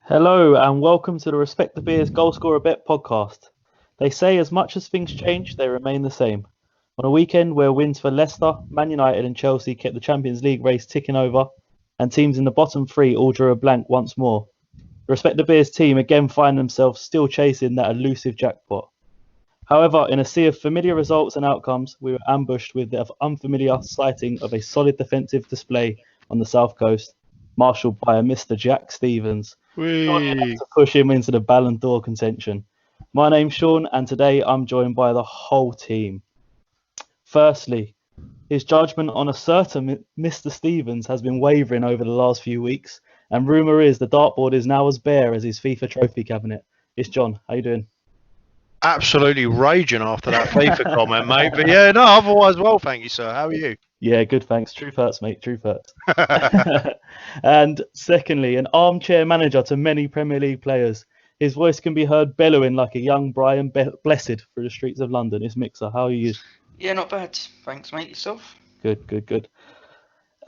Hello and welcome to the Respect the Beers Goal Scorer Bet podcast. They say as much as things change, they remain the same. On a weekend where wins for Leicester, Man United and Chelsea kept the Champions League race ticking over and teams in the bottom three all drew a blank once more, the Respect the Beers team again find themselves still chasing that elusive jackpot. However, in a sea of familiar results and outcomes, we were ambushed with the unfamiliar sighting of a solid defensive display on the South Coast, marshalled by a Mr. Jack Stevens, to push him into the Ballon d'Or contention. My name's Sean, and today I'm joined by the whole team. Firstly, his judgment on a certain Mr. Stevens has been wavering over the last few weeks, and rumour is the dartboard is now as bare as his FIFA trophy cabinet. It's John. How you doing? Absolutely raging after that FIFA comment, mate. But yeah, no, otherwise well, thank you, sir. How are you? Yeah, good, thanks. Truth hurts, mate. Truth hurts. And secondly, an armchair manager to many Premier League players. His voice can be heard bellowing like a young Brian Blessed through the streets of London. It's Mixer. How are you? Yeah, not bad. Thanks, mate. Yourself? Good.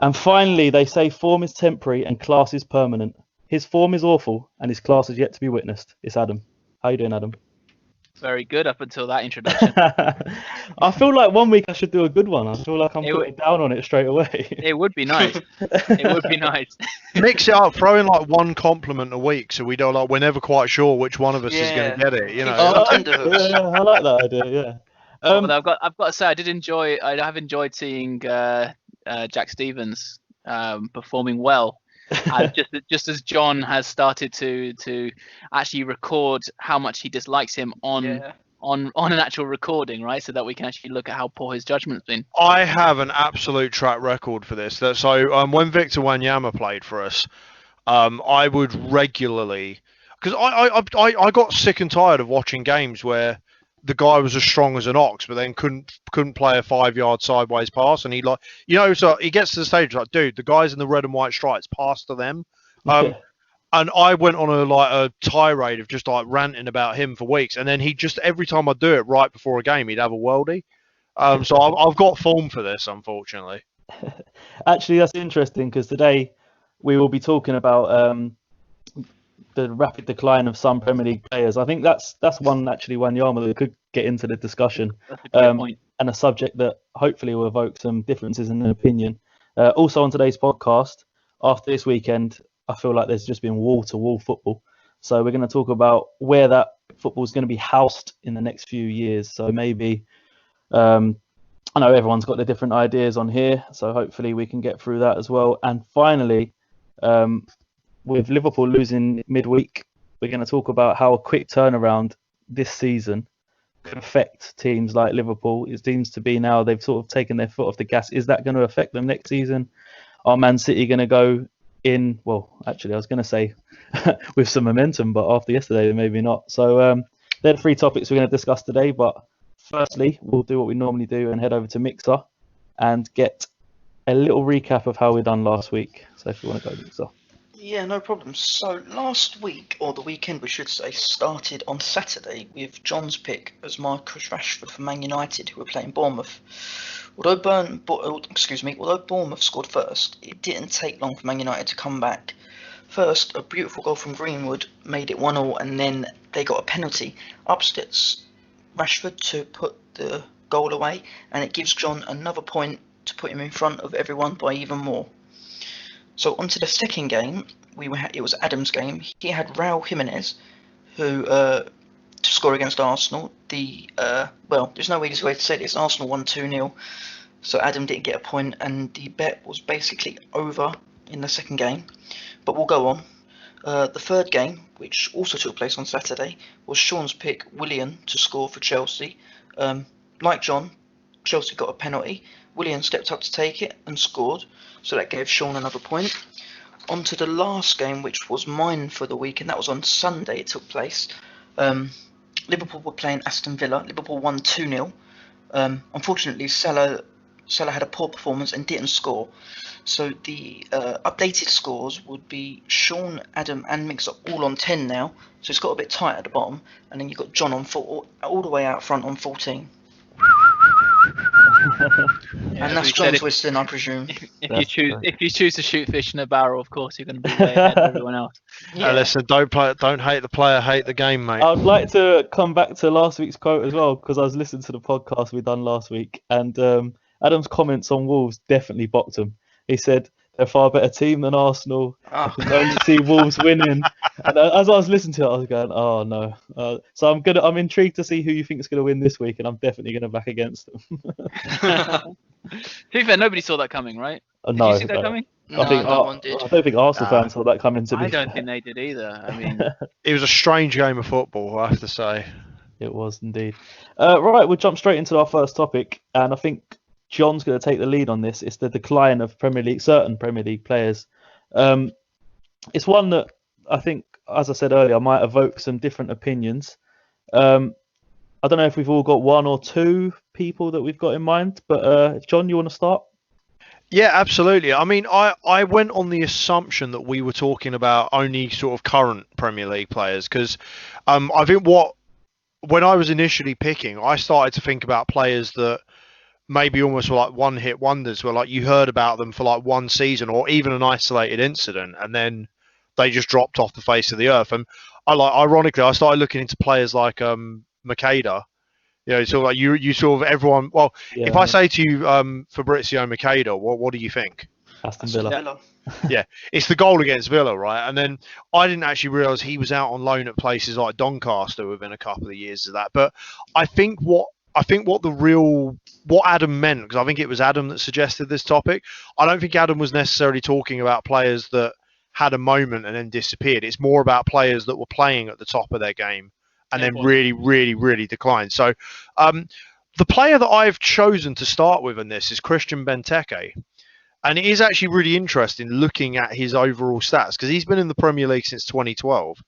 And finally, they say form is temporary and class is permanent. His form is awful and his class is yet to be witnessed. It's Adam. How you doing, Adam? Very good up until that introduction. I feel like one week I should do a good one. I feel like I'm putting down on it straight away. It would be nice. It would be nice. Mix it up, throw in like one compliment a week, so we don't like we're never quite sure which one of us is going to get it. You know. I like that idea. Yeah. I've got to say I have enjoyed seeing Jack Stevens performing well. just as John has started to actually record how much he dislikes him on an actual recording, right? So that we can actually look at how poor his judgment's been. I have an absolute track record for this. So when Victor Wanyama played for us, I would regularly, because I got sick and tired of watching games where the guy was as strong as an ox, but then couldn't play a 5-yard sideways pass, and so he gets to the stage like, dude, the guys in the red and white stripes, pass to them. And I went on a tirade of just like ranting about him for weeks, and then he just every time I do it right before a game, he'd have a worldie. So I've got form for this, unfortunately. Actually, that's interesting because today we will be talking about the rapid decline of some Premier League players. I think that's Wanyama that could get into the discussion, and a subject that hopefully will evoke some differences in opinion. Also on today's podcast, after this weekend, I feel like there's just been wall-to-wall football. So we're going to talk about where that football is going to be housed in the next few years. So maybe, I know everyone's got their different ideas on here, so hopefully we can get through that as well. And finally, with Liverpool losing midweek, we're going to talk about how a quick turnaround this season can affect teams like Liverpool. It seems to be now they've sort of taken their foot off the gas. Is that going to affect them next season? Are Man City going to go in? Well, actually, I was going to say with some momentum, but after yesterday, maybe not. So they're the three topics we're going to discuss today. But firstly, we'll do what we normally do and head over to Mixer and get a little recap of how we done last week. So if you want to go, Mixer. Yeah, no problem. So last week, or the weekend we should say, started on Saturday with John's pick as Marcus Rashford for Man United, who were playing Bournemouth. Although Bournemouth scored first, it didn't take long for Man United to come back. First, a beautiful goal from Greenwood made it 1-1, and then they got a penalty. Upstairs, Rashford to put the goal away, and it gives John another point to put him in front of everyone by even more. So on to the second game, it was Adam's game. He had Raul Jimenez, who to score against Arsenal. There's no easy way to say this. Arsenal won 2-0, so Adam didn't get a point, and the bet was basically over in the second game. But we'll go on. The third game, which also took place on Saturday, was Sean's pick, Willian, to score for Chelsea. Like John, Chelsea got a penalty. Willian stepped up to take it and scored, so that gave Sean another point. On to the last game, which was mine for the week, and that was on Sunday it took place. Liverpool were playing Aston Villa. Liverpool won 2-0. Unfortunately, Salah had a poor performance and didn't score. So the updated scores would be Sean, Adam and Mix are all on 10 now, so it's got a bit tight at the bottom, and then you've got John on 4, all the way out front on 14. And that's we John's said if, wisdom, I presume. if you choose to shoot fish in a barrel, of course you're going to be way ahead of everyone else. Yeah. Listen, don't hate the player, hate the game, mate. I'd like to come back to last week's quote as well, because I was listening to the podcast we done last week, and Adam's comments on Wolves definitely boxed him. He said they're a far better team than Arsenal. I can only see Wolves winning. And as I was listening to it, I was going, "Oh no!" So I'm intrigued to see who you think is going to win this week, and I'm definitely going to back against them. To be fair, nobody saw that coming, right? Did No, you see that coming? No, no one did. I don't think Arsenal fans saw that coming. I don't think they did either. I mean, It was a strange game of football, I have to say. It was indeed. Right, we'll jump straight into our first topic, and I think John's going to take the lead on this. It's the decline of certain Premier League players. It's one that I think, as I said earlier, might evoke some different opinions. I don't know if we've all got one or two people that we've got in mind, but John, you want to start? Yeah, absolutely. I mean, I went on the assumption that we were talking about only sort of current Premier League players, because I think when I was initially picking, I started to think about players that maybe almost were like one-hit wonders, where like you heard about them for like one season or even an isolated incident, and then they just dropped off the face of the earth. And ironically, I started looking into players like Makeda. You know, sort of like you sort of everyone. Well, Yeah. if I say to you Fabrizio Makeda, what do you think? Aston Villa. Yeah, it's the goal against Villa, right? And then I didn't actually realise he was out on loan at places like Doncaster within a couple of years of that. But I think what Adam meant, because I think it was Adam that suggested this topic. I don't think Adam was necessarily talking about players that had a moment and then disappeared. It's more about players that were playing at the top of their game and then really, really, really declined. So the player that I've chosen to start with in this is Christian Benteke. And it is actually really interesting looking at his overall stats, because he's been in the Premier League since 2012.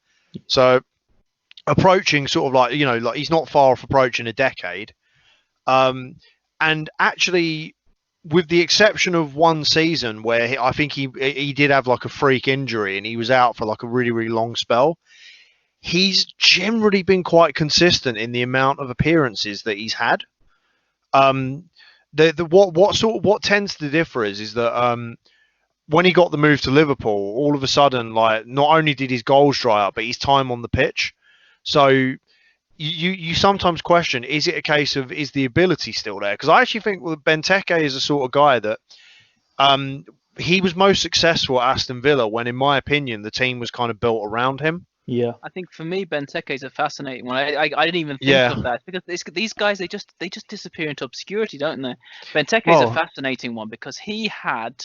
So approaching sort of like, you know, like he's not far off approaching a decade. And actually, with the exception of one season where I think he did have like a freak injury and he was out for like a really, really long spell, he's generally been quite consistent in the amount of appearances that he's had. What tends to differ is that when he got the move to Liverpool, all of a sudden, like, not only did his goals dry up, but his time on the pitch. So you sometimes question, is it a case of, is the ability still there? Because I actually think Benteke is the sort of guy that he was most successful at Aston Villa when, in my opinion, the team was kind of built around him. Yeah, I think for me, Benteke is a fascinating one. I didn't even think of that, because these guys they just disappear into obscurity, don't they? Benteke is a fascinating one because he had,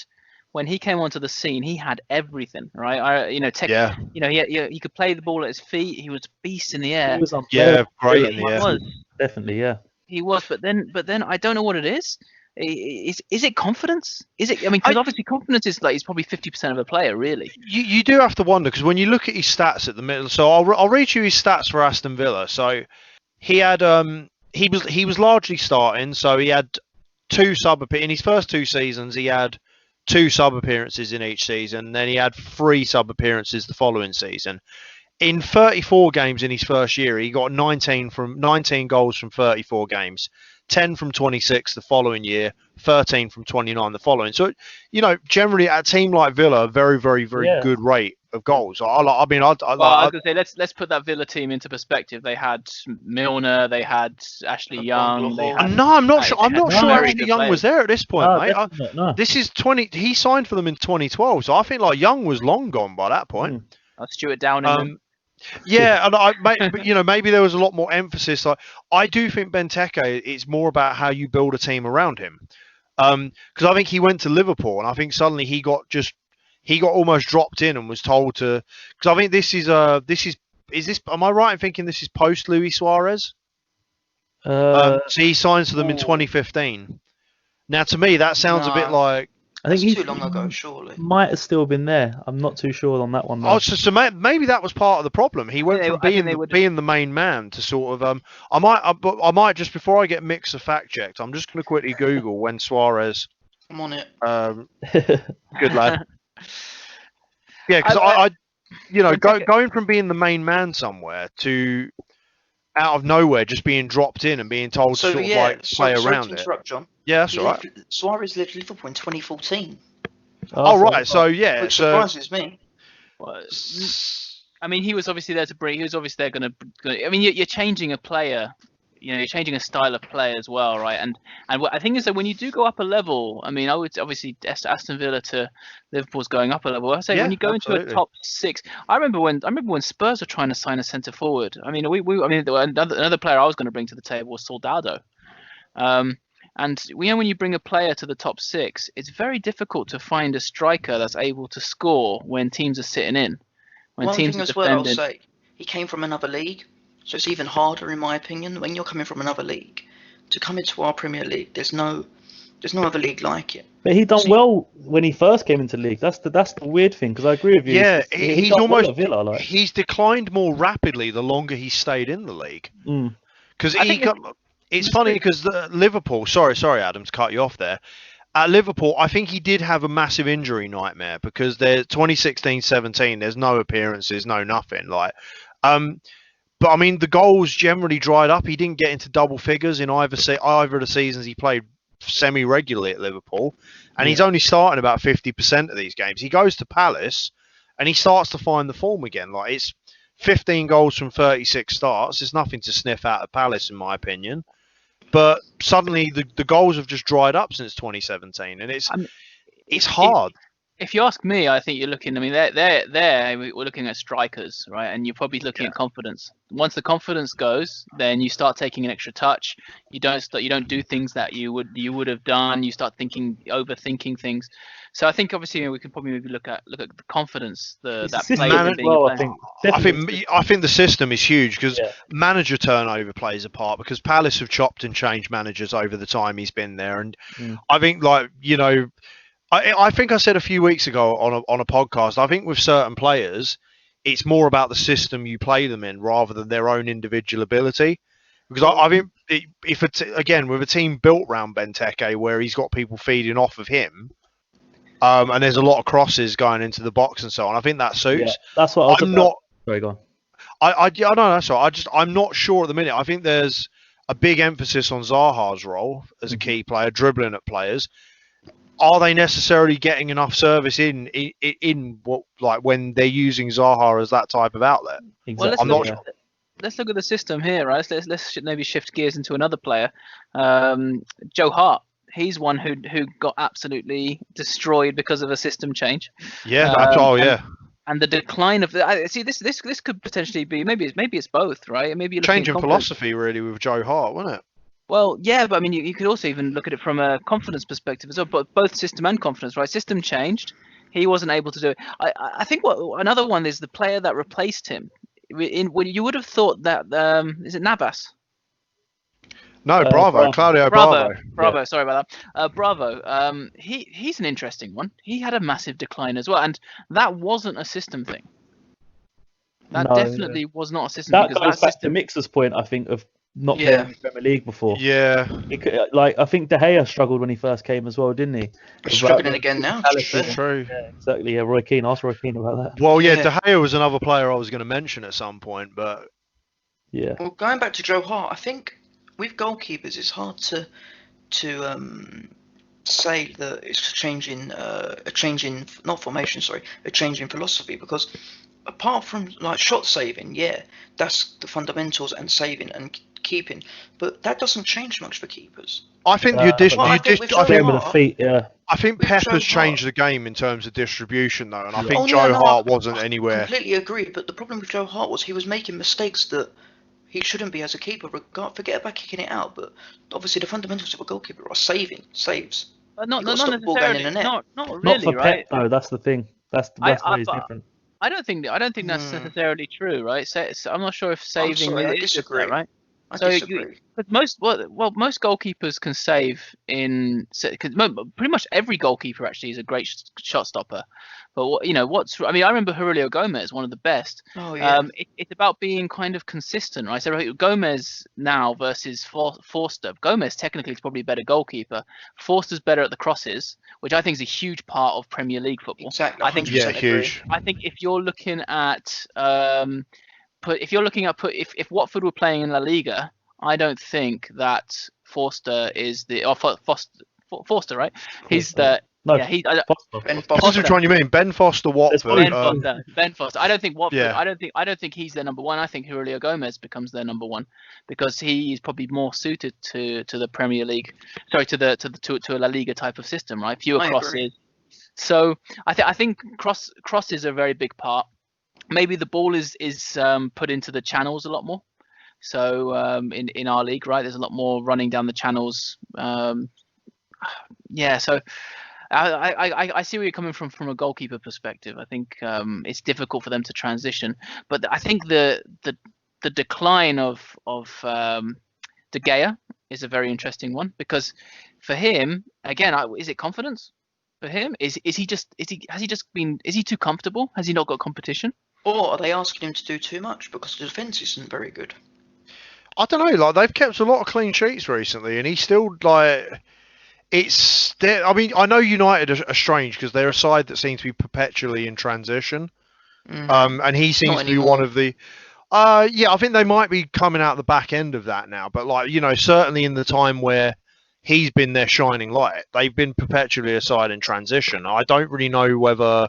when he came onto the scene, he had everything, right? You know, he could play the ball at his feet. He was a beast in the air. he was great in the He air. was. Definitely, yeah. He was, but then I don't know what it is. Is it confidence? Is it? I mean, because obviously confidence is probably 50% of a player, really. You do have to wonder, because when you look at his stats at the middle, so I'll read you his stats for Aston Villa. So he had he was largely starting, so he had in his first two seasons he had 2 sub appearances in each season. Then he had 3 sub appearances the following season. In 34 games in his first year, he got 19 goals from 34 games. 10 from 26 the following year, 13 from 29 the following. So, you know, generally at a team like Villa, a very, very, very good rate of goals. I was going to say, let's put that Villa team into perspective. They had Milner, they had Ashley Young. I'm not sure Ashley Young was there at this point, mate. No. This is 20. He signed for them in 2012, so I think like Young was long gone by that point. Stuart Downing. Yeah, and maybe there was a lot more emphasis. Like, I do think Benteke, it's more about how you build a team around him. Because I think he went to Liverpool, and I think suddenly he got almost dropped in and was told to. Because I think this is. Am I right in thinking this is post Luis Suarez? So he signs for them in 2015. Now, to me, that sounds a bit like. I think he's too long ago, surely. Might have still been there. I'm not too sure on that one. Though. Oh, so maybe that was part of the problem. He went from being the main man to sort of. I might just, before I get Mixer fact checked, I'm just going to quickly Google when Suarez. I'm on it. Good lad. Yeah, because going from being the main man somewhere to out of nowhere just being dropped in and being told So to sort of yeah, like play sorry around to it. interrupt, John. Yeah, that's all right. Suarez left Liverpool in 2014, Oh, right. So yeah, which so surprises me. Well, I mean, he was obviously there to bring. He was obviously there going to. I mean, you're changing a player. You know, you're changing a style of play as well, right? And what I think is that when you do go up a level, I mean, I would obviously Aston Villa to Liverpool's going up a level. I say Yeah, when you go into a top 6, I remember when Spurs were trying to sign a centre forward. I mean, another player I was going to bring to the table was Soldado. And when you bring a player to the top 6, it's very difficult to find a striker that's able to score when teams are sitting in. When One teams thing are as well, I'll defending. say, he came from another league, so it's even harder, in my opinion, when you're coming from another league. To come into our Premier League, there's no other league like it. But he done well when he first came into the league. That's the weird thing, because I agree with you. yeah, He he's done well almost at Villa, like. he's declined more rapidly the longer he stayed in the league. Because it's funny because Liverpool. Sorry, Adam, to cut you off there. At Liverpool, I think he did have a massive injury nightmare because there's 2016-17. There's no appearances, no nothing. Like, but I mean, the goals generally dried up. He didn't get into double figures in either of the seasons he played semi-regularly at Liverpool, and he's only starting about 50% of these games. He goes to Palace, and he starts to find the form again. Like, it's 15 goals from 36 starts. There's nothing to sniff out of Palace, in my opinion. But suddenly the goals have just dried up since 2017, and it's hard. If you ask me, I think you're looking. I mean, we're looking at strikers, right? And you're probably looking at confidence. Once the confidence goes, then you start taking an extra touch. You don't do things that you would have done. You start overthinking things. So I think obviously we can probably maybe look at the confidence that plays being a player. I think the system is huge because manager turnover plays a part because Palace have chopped and changed managers over the time he's been there, and I think I think I said a few weeks ago on a podcast, I think with certain players, it's more about the system you play them in rather than their own individual ability. Because I think again, with a team built around Benteke where he's got people feeding off of him, and there's a lot of crosses going into the box and so on, I think that suits. Yeah, that's what I'm not. Sorry, go on. I know that's right. I'm not sure at the minute. I think there's a big emphasis on Zaha's role as a key player, dribbling at players. Are they necessarily getting enough service in what, like, when they're using Zaha as that type of outlet? Exactly. Well, I'm not sure. Let's look at the system here, right? Let's maybe shift gears into another player, Joe Hart. He's one who got absolutely destroyed because of a system change. Yeah. And the decline of this could potentially be maybe it's both, right? Maybe change in philosophy really with Joe Hart, wasn't it? Well, yeah, but I mean, you could also even look at it from a confidence perspective as well. But both system and confidence, right? System changed. He wasn't able to do it. I think another one is the player that replaced him. You would have thought that is it Navas? No, Bravo. Claudio Bravo. Bravo. Yeah. Sorry about that. Bravo. He's an interesting one. He had a massive decline as well, and that wasn't a system thing. That definitely was not a system. That goes back to Mixer's point, I think, of not playing in the Premier League before. Yeah. I think De Gea struggled when he first came as well, didn't he? He's struggling again now. True. Yeah, exactly. Yeah, Roy Keane. Ask Roy Keane about that. Well, De Gea was another player I was going to mention at some point, but yeah. Well, going back to Joe Hart, I think with goalkeepers, it's hard to say that it's a change in philosophy, because apart from like shot saving, that's the fundamentals, and saving and keeping, but that doesn't change much for keepers. I think I think Pep has changed the game in terms of distribution, though, and I think Joe Hart wasn't anywhere. I completely agree, but the problem with Joe Hart was he was making mistakes that he shouldn't be as a keeper. Forget about kicking it out, but obviously the fundamentals of a goalkeeper are saves. Not necessarily. Not really, not for right? Pep, though. That's the thing. That's where he's different. I don't think that's necessarily true, right? So I'm not sure if saving I is disagree. That, right? I disagree. But most goalkeepers can save pretty much every goalkeeper actually is a great shot stopper. But I remember Aurelio Gomez, one of the best. Oh yeah. It's about being kind of consistent, right? So Gomez now versus Forster. Gomez technically is probably a better goalkeeper. Forster's better at the crosses, which I think is a huge part of Premier League football. Exactly. I think huge. I think if you're looking at if you're looking at if Watford were playing in La Liga, I don't think that Forster is the Forster, right? He's the No, yeah. Foster. Ben Depends Foster. which one you mean. Ben Foster, Watford. Ben Foster. I don't think Watford. Yeah. I don't think he's their number one. I think Julio Gomez becomes their number one because he is probably more suited to the Premier League. Sorry, to a La Liga type of system, right? Fewer I crosses. agree. So I think crosses are a very big part. Maybe the ball is put into the channels a lot more. So in our league, right, there's a lot more running down the channels. Yeah, so I see where you're coming from a goalkeeper perspective. I think it's difficult for them to transition, but I think the decline of De Gea is a very interesting one because for him, again, is it confidence? For him, has he too comfortable? Has he not got competition? Or are they asking him to do too much because the defence isn't very good? I don't know. Like they've kept a lot of clean sheets recently, and he's still like. I mean, I know United are strange because they're a side that seems to be perpetually in transition. And he seems to be one of the. Yeah, I think they might be coming out the back end of that now. But like certainly in the time where he's been their shining light, they've been perpetually a side in transition. I don't really know whether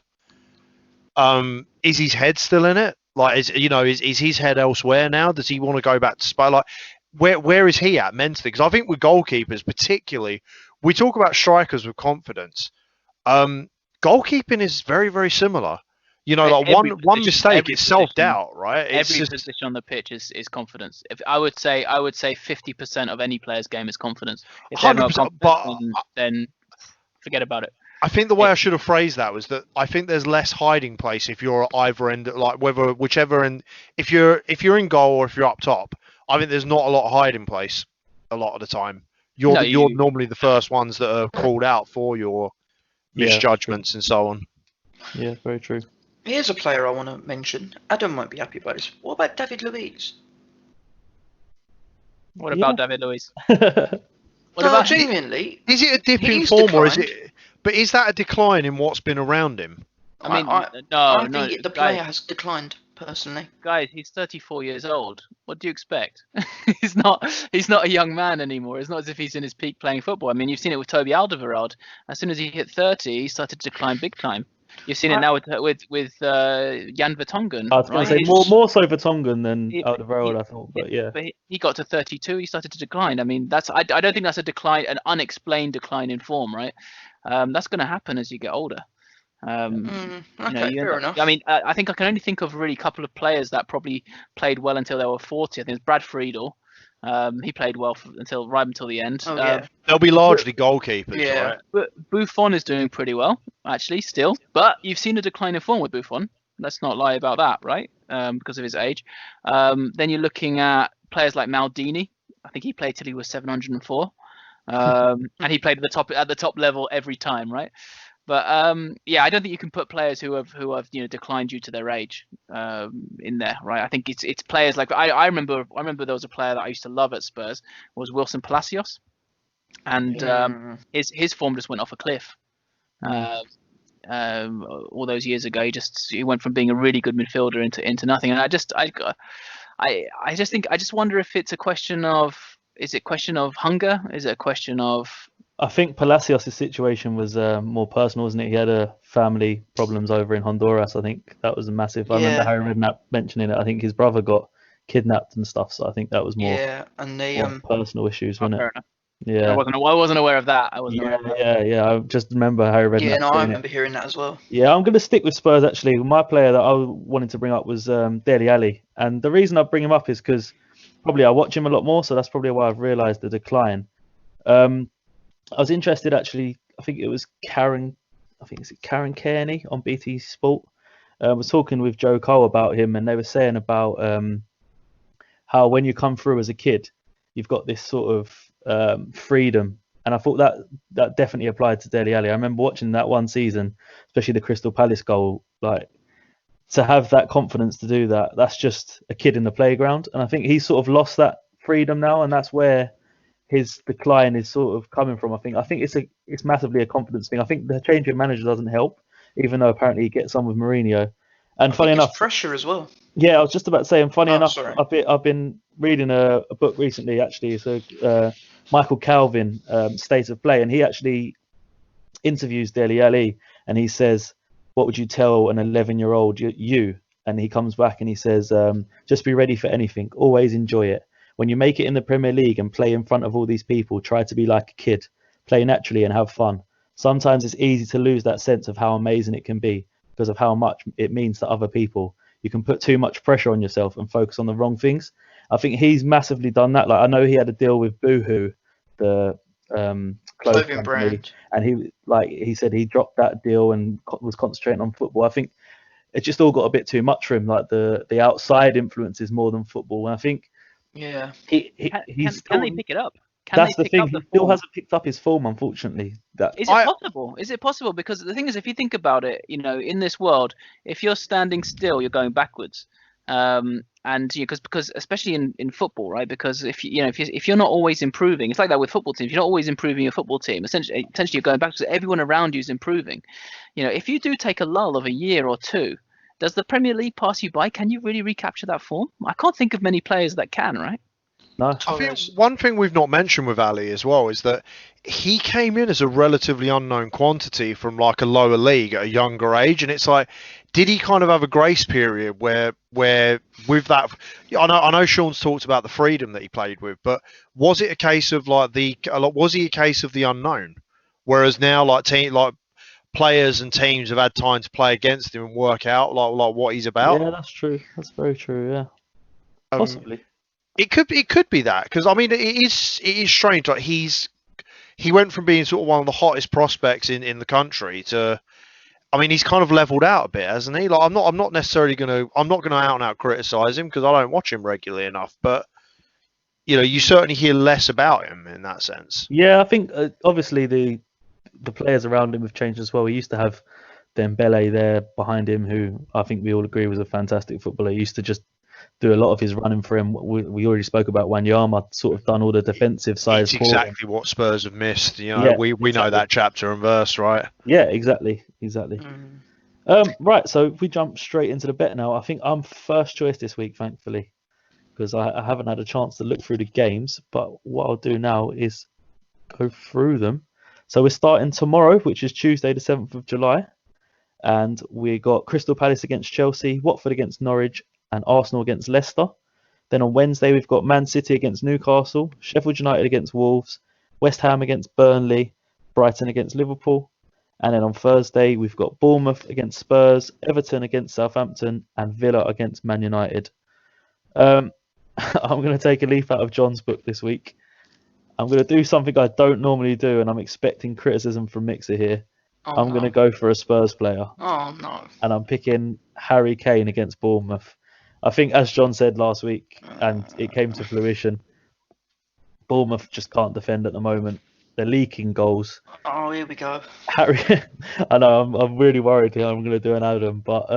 is his head still in it? Like, is his head elsewhere now? Does he want to go back to Spain? Like, where is he at mentally? Because I think with goalkeepers, particularly, we talk about strikers with confidence. Goalkeeping is very, very similar. Like one mistake, it's self-doubt, right? Every position on the pitch is confidence. If I would say 50% of any player's game is confidence. If they're not confident, then forget about it. I think the way I should have phrased that was that I think there's less hiding place if you're at either end, like whichever end. If you're in goal or if you're up top, I think there's not a lot of hiding place a lot of the time. You're normally the first ones that are called out for your misjudgments and so on. Yeah, very true. Here's a player I want to mention. Adam might be happy about this. What about David Luiz? What about David Luiz? Genuinely, is it a dip in form or is it? But is that a decline in what's been around him? I think the player has declined personally. Guys, he's 34 years old. What do you expect? He's not a young man anymore. It's not as if he's in his peak playing football. I mean, you've seen it with Toby Alderweireld. As soon as he hit 30, he started to decline big time. You've seen it now with Jan Vertonghen. I was going to say more so Vertonghen than Alderweireld, I thought, but yeah. But he got to 32, he started to decline. I mean, I don't think that's a decline, an unexplained decline in form, right? That's going to happen as you get older. Fair enough. I mean, I think I can only think of really a couple of players that probably played well until they were 40. I think it's Brad Friedel. He played well right until the end. They'll be largely goalkeepers, right? But Buffon is doing pretty well, actually, still. But you've seen a decline in form with Buffon. Let's not lie about that, right? Because of his age. Then you're looking at players like Maldini. I think he played till he was 704. And he played at the top level every time, right? But I don't think you can put players who have declined due to their age in there, right? I think it's players like I remember there was a player that I used to love at Spurs was Wilson Palacios, and his form just went off a cliff. All those years ago, he went from being a really good midfielder into nothing. And I just wonder if it's a question of hunger? Is it a question of I think Palacios' situation was more personal, wasn't it? He had family problems over in Honduras. I think that was a massive. I remember Harry Redknapp mentioning it. I think his brother got kidnapped and stuff. So I think that was more more personal issues, wasn't it? Yeah. I wasn't aware of that. Yeah. I just remember Harry Redknapp. Yeah, no, I remember hearing that as well. Yeah, I'm going to stick with Spurs actually. My player that I wanted to bring up was Dele Alli, and the reason I bring him up is because probably I watch him a lot more, so that's probably why I've realised the decline. I was interested actually. I think it was Karen Kearney on BT Sport. Was talking with Joe Cole about him, and they were saying about how when you come through as a kid, you've got this sort of freedom, and I thought that definitely applied to Dele Alli. I remember watching that one season, especially the Crystal Palace goal, like to have that confidence to do that. That's just a kid in the playground, and I think he's sort of lost that freedom now, and that's where his decline is sort of coming from. I think it's massively a confidence thing. I think the change of manager doesn't help, even though apparently he gets on with Mourinho. And funny enough, pressure as well. Yeah, I was just about to say, and funny Oh, enough, sorry. I've been reading a book recently. Actually, it's a Michael Calvin State of Play, and he actually interviews Dele Alli, and he says, "What would you tell an 11-year-old you?" And he comes back and he says, "Just be ready for anything. Always enjoy it. When you make it in the Premier League and play in front of all these people, try to be like a kid. Play naturally and have fun. Sometimes it's easy to lose that sense of how amazing it can be because of how much it means to other people. You can put too much pressure on yourself and focus on the wrong things." I think he's massively done that. Like I know he had a deal with Boohoo, the Clothing company, brand. and he said he dropped that deal and was concentrating on football. I think it just all got a bit too much for him, like the outside influences more than football. And I think Yeah. Can they pick it up? Can that's they the pick up thing. the He still form? hasn't picked up his form, unfortunately. Is it possible? Is it possible? Because the thing is, if you think about it, in this world, if you're standing still, you're going backwards. And because especially in football, right? Because if you're not always improving, it's like that with football teams. If you're not always improving your football team, essentially you're going backwards. Everyone around you is improving. If you do take a lull of a year or two, does the Premier League pass you by? Can you really recapture that form? I can't think of many players that can, right? No. I think one thing we've not mentioned with Ali as well is that he came in as a relatively unknown quantity from like a lower league at a younger age, and it's like, did he kind of have a grace period where with that? I know Sean's talked about the freedom that he played with, but was it a case of was he a case of the unknown? Whereas now like players and teams have had time to play against him and work out like what he's about. Yeah, that's true. That's very true. Yeah, possibly. It could be that, because I mean it is strange. Like he went from being sort of one of the hottest prospects in the country to, I mean, he's kind of leveled out a bit, hasn't he? Like I'm not necessarily gonna out and out criticize him because I don't watch him regularly enough, but you certainly hear less about him in that sense. Yeah, I think obviously the players around him have changed as well. He used to have Dembele there behind him, who I think we all agree was a fantastic footballer. He used to just do a lot of his running for him. We already spoke about Wanyama, sort of done all the defensive side. It's exactly what Spurs have missed. We exactly. know that chapter and verse, right? Yeah, exactly. Right, so if we jump straight into the bet now, I think I'm first choice this week, thankfully, because I haven't had a chance to look through the games. But what I'll do now is go through them. So we're starting tomorrow, which is Tuesday, the 7th of July, and we got Crystal Palace against Chelsea, Watford against Norwich, and Arsenal against Leicester. Then on Wednesday, we've got Man City against Newcastle, Sheffield United against Wolves, West Ham against Burnley, Brighton against Liverpool. And then on Thursday, we've got Bournemouth against Spurs, Everton against Southampton, and Villa against Man United. I'm going to take a leaf out of John's book this week. I'm going to do something I don't normally do, and I'm expecting criticism from Mixer here. I'm going to go for a Spurs player. Oh, no. And I'm picking Harry Kane against Bournemouth. I think, as John said last week, and it came to fruition, Bournemouth just can't defend at the moment. They're leaking goals. Oh, here we go. Harry, I know I'm really worried here. I'm going to do an Adam, but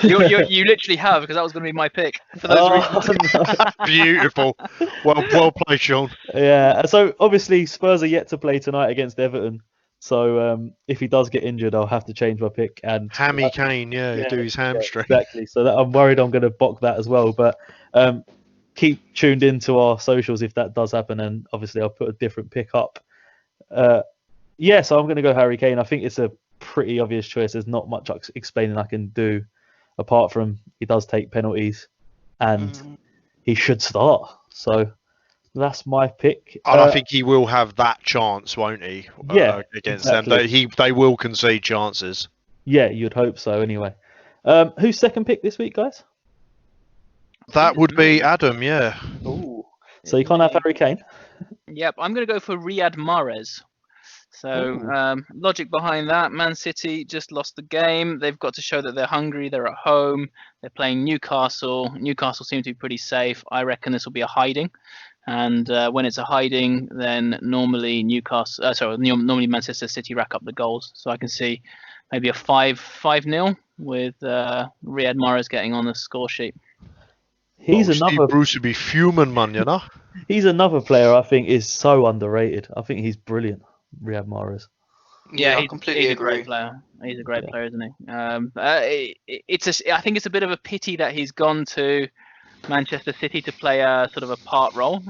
you literally have, because that was going to be my pick for those reasons. No. Beautiful. Well played, Sean. Yeah. So obviously Spurs are yet to play tonight against Everton. So if he does get injured, I'll have to change my pick. And Hammy Kane, he'll do his hamstring. Yeah, exactly. So I'm worried I'm going to bock that as well. But keep tuned into our socials if that does happen, and obviously I'll put a different pick up. So I'm going to go Harry Kane. I think it's a pretty obvious choice. There's not much explaining I can do apart from he does take penalties and he should start. So that's my pick. And I think he will have that chance, won't he? Against exactly. them. They will concede chances. Yeah, you'd hope so anyway. Who's second pick this week, guys? That would be Adam, yeah. Ooh. So you can't have Harry Kane? Yep, I'm going to go for Riyad Mahrez. So logic behind that, Man City just lost the game. They've got to show that they're hungry. They're at home. They're playing Newcastle. Newcastle seem to be pretty safe. I reckon this will be a hiding. And when it's a hiding, then normally normally Manchester City rack up the goals. So I can see maybe a 5-0 with Riyad Mahrez getting on the score sheet. Steve Bruce would be fuming, man, you know? He's another player I think is so underrated. I think he's brilliant, Riyad Mahrez. Yeah, I he's completely a agree. great player. He's a great player, isn't he? I think it's a bit of a pity that he's gone to Manchester City to play a sort of a part role.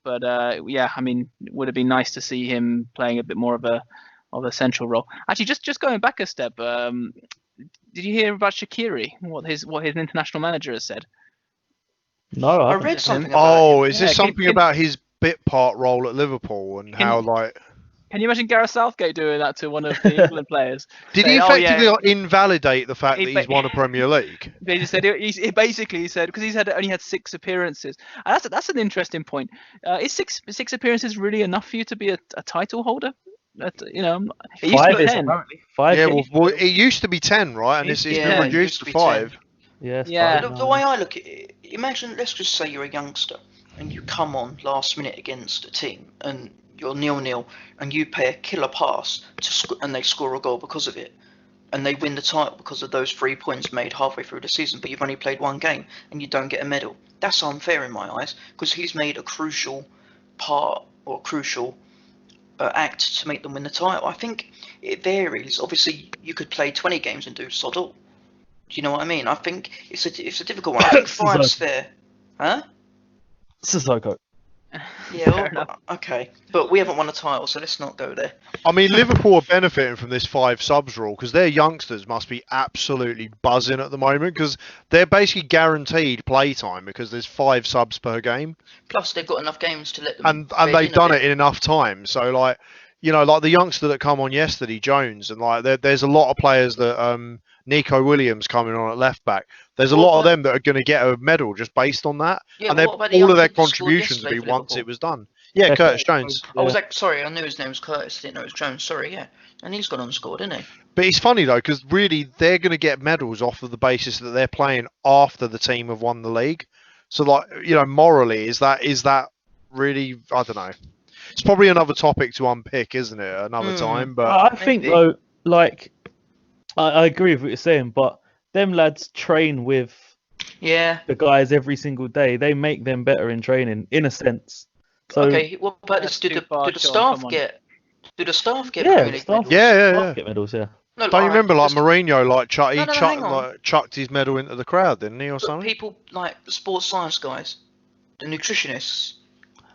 But yeah, I mean, it would have been nice to see him playing a bit more of a central role. Actually, just going back a step, did you hear about Shaqiri? What his international manager has said? No, I haven't. read something about Oh, him. is this something about his bit part role at Liverpool and how like? Can you imagine Gareth Southgate doing that to one of the England players? Did he effectively invalidate the fact that he's won a Premier League? They just said he basically said because he's only had 6 appearances. And that's an interesting point. Is six appearances really enough for you to be a title holder? You know, it used to be 10. Apparently 5. Yeah, well, it used to be 10, right? And it's been reduced to 5. Yeah. The way I look at it, imagine, let's just say you're a youngster and you come on last minute against a team and you're 0-0 and you pay a killer pass and they score a goal because of it and they win the title because of those 3 points made halfway through the season, but you've only played 1 game and you don't get a medal. That's unfair in my eyes because he's made a crucial part or a crucial act to make them win the title. I think it varies. Obviously, you could play 20 games and do sod all. Do you know what I mean? I think it's a difficult one. I think 5's fair. Huh? Sissoko. Yeah, well, okay. But we haven't won a title, so let's not go there. I mean, Liverpool are benefiting from this 5 subs rule because their youngsters must be absolutely buzzing at the moment because they're basically guaranteed playtime because there's 5 subs per game. Plus, they've got enough games to let them. And they've done it in enough time. So, like, you know, like the youngster that come on yesterday, Jones, and like there's a lot of players that Nico Williams coming on at left back. There's a lot of them that are going to get a medal just based on that, and all of their contributions will be once it was done. Yeah, Curtis Jones. Oh, was that? Sorry, I knew his name was Curtis. I didn't know it was Jones. Sorry, yeah. And he's gone on and scored, isn't he? But it's funny though, because really they're going to get medals off of the basis that they're playing after the team have won the league. So, like, you know, morally, is that really? I don't know. It's probably another topic to unpick, isn't it? Another time, but I think though, like, I agree with what you're saying, but them lads train with the guys every single day. They make them better in training, in a sense. So, okay, what about this? Do the staff get? Do the staff get? Yeah, staff get medals. Yeah. No, don't you remember like Mourinho, like chucked his medal into the crowd, didn't he, or something? People like the sports science guys, the nutritionists.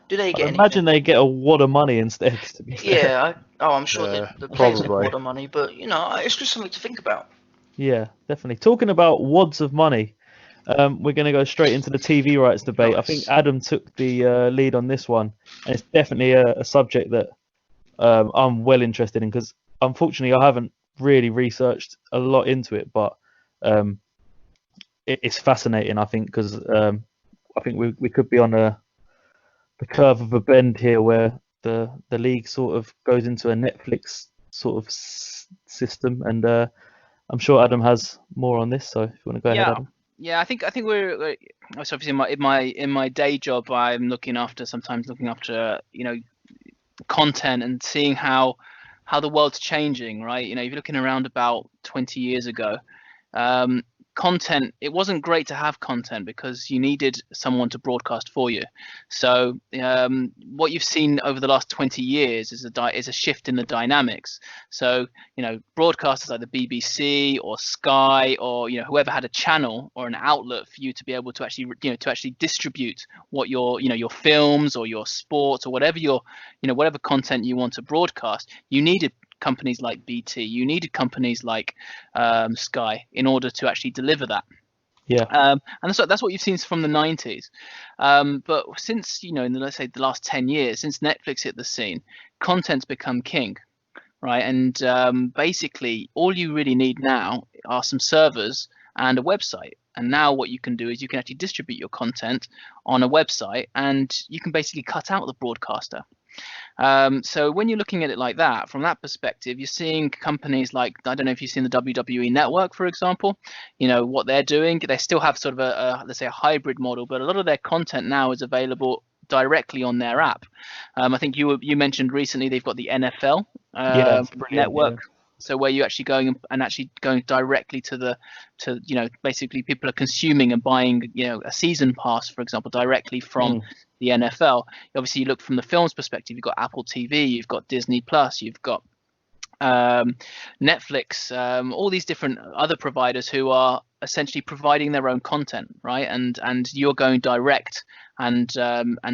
Do they get anything? Imagine they get a wad of money instead. Yeah, I'm sure the players get a wad of money, but you know, it's just something to think about. Yeah, definitely. Talking about wads of money, we're going to go straight into the TV rights debate. Nice. I think Adam took the lead on this one, and it's definitely a subject that I'm well interested in because unfortunately I haven't really researched a lot into it, but it's fascinating. I think because I think we could be on the curve of a bend here where the league sort of goes into a Netflix sort of system, and I'm sure Adam has more on this. So if you want to go ahead, Adam. Yeah, I think we're obviously in my day job. I'm sometimes looking after content and seeing how the world's changing, right? You know, if you're looking around about 20 years ago, content, it wasn't great to have content because you needed someone to broadcast for you. So what you've seen over the last 20 years is a shift in the dynamics. So, you know, broadcasters like the BBC or Sky or, you know, whoever had a channel or an outlet for you to be able to actually distribute what your films or your sports or whatever whatever content you want to broadcast, you needed companies like BT, you needed companies like Sky in order to actually deliver that. Yeah. And that's what you've seen from the 90s. But since, let's say the last 10 years, since Netflix hit the scene, content's become king, right? And basically all you really need now are some servers and a website. And now what you can do is you can actually distribute your content on a website and you can basically cut out the broadcaster. So when you're looking at it like that, from that perspective, you're seeing companies like, I don't know if you've seen the WWE Network, for example, you know, what they're doing. They still have sort of let's say a hybrid model, but a lot of their content now is available directly on their app. I think you mentioned recently they've got the NFL network. Yeah. So where you're actually going directly to basically people are consuming and buying, a season pass, for example, directly from the NFL. Obviously, you look from the film's perspective. You've got Apple TV, you've got Disney Plus, you've got Netflix, all these different other providers who are essentially providing their own content, right? And you're going direct and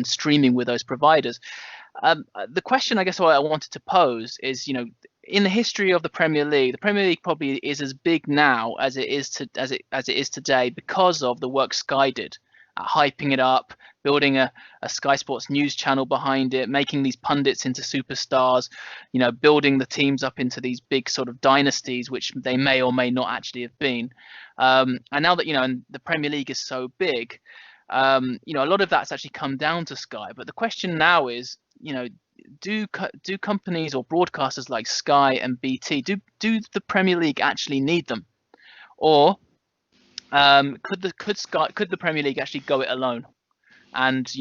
streaming with those providers. The question, I guess, what I wanted to pose is, in the history of the Premier League probably is as big now as it is today because of the work Sky did at hyping it up, building a Sky Sports news channel behind it, making these pundits into superstars, building the teams up into these big sort of dynasties, which they may or may not actually have been. And now that and the Premier League is so big, a lot of that's actually come down to Sky. But the question now is, do companies or broadcasters like Sky and BT do the Premier League actually need them, or could the Premier League actually go it alone and